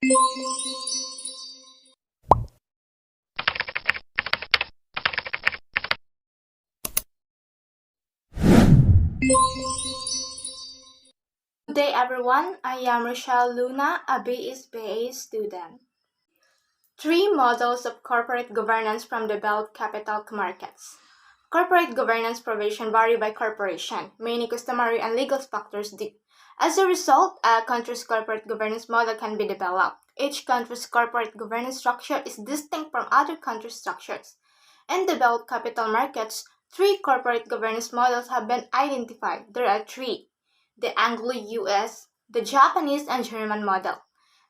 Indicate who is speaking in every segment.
Speaker 1: Good day everyone, I am Rochelle Luna, a BSBA student. Three models of corporate governance from developed capital markets. Corporate governance provision vary by corporation. Many customary and legal factors do. As a result, a country's corporate governance model can be developed. Each country's corporate governance structure is distinct from other countries' structures. In developed capital markets, three corporate governance models have been identified. There are three: the Anglo-US, the Japanese, and German model.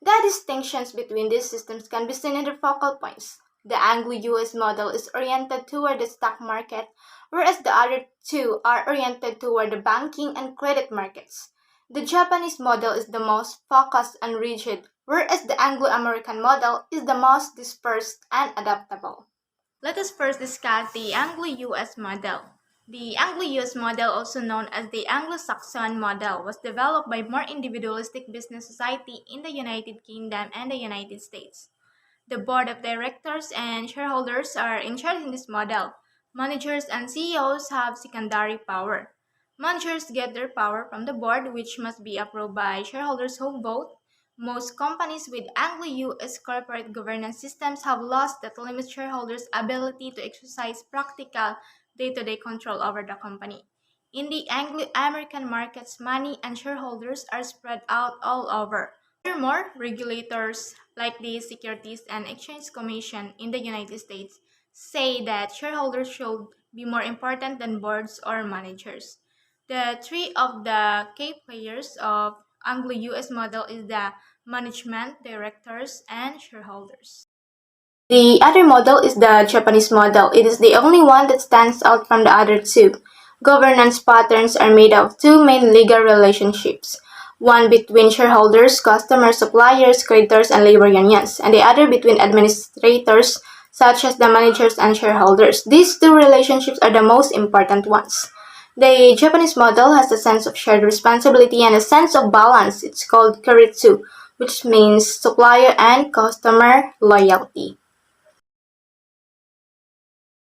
Speaker 1: The distinctions between these systems can be seen in their focal points. The Anglo-US model is oriented toward the stock market, whereas the other two are oriented toward the banking and credit markets. The Japanese model is the most focused and rigid, whereas the Anglo-American model is the most dispersed and adaptable. Let us first discuss the Anglo-US model. The Anglo-US model, also known as the Anglo-Saxon model, was developed by more individualistic business society in the United Kingdom and the United States. The board of directors and shareholders are in charge in this model. Managers and CEOs have secondary power. Managers get their power from the board, which must be approved by shareholders who vote. Most companies with Anglo-US corporate governance systems have laws that limit shareholders' ability to exercise practical day-to-day control over the company. In the Anglo-American markets, money and shareholders are spread out all over. Furthermore, regulators like the Securities and Exchange Commission in the United States say that shareholders should be more important than boards or managers. The three of the key players of Anglo-US model is the management, directors, and shareholders. The other model is the Japanese model. It is the only one that stands out from the other two. Governance patterns are made of two main legal relationships: one between shareholders, customers, suppliers, creditors, and labor unions, and the other between administrators, such as the managers and shareholders. These two relationships are the most important ones. The Japanese model has a sense of shared responsibility and a sense of balance. It's called Kiritsu, which means supplier and customer loyalty.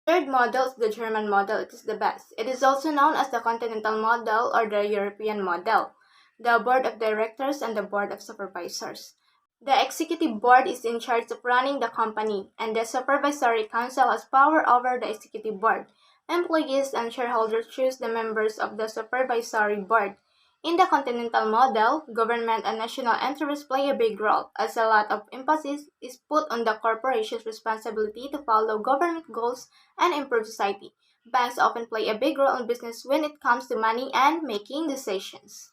Speaker 1: Third model is the German model. It is the best. It is also known as the continental model or the European model. The board of directors and the board of supervisors. The executive board is in charge of running the company, and the supervisory council has power over the executive board. Employees and shareholders choose the members of the supervisory board. In the continental model, government and national interests play a big role, as a lot of emphasis is put on the corporation's responsibility to follow government goals and improve society. Banks often play a big role in business when it comes to money and making decisions.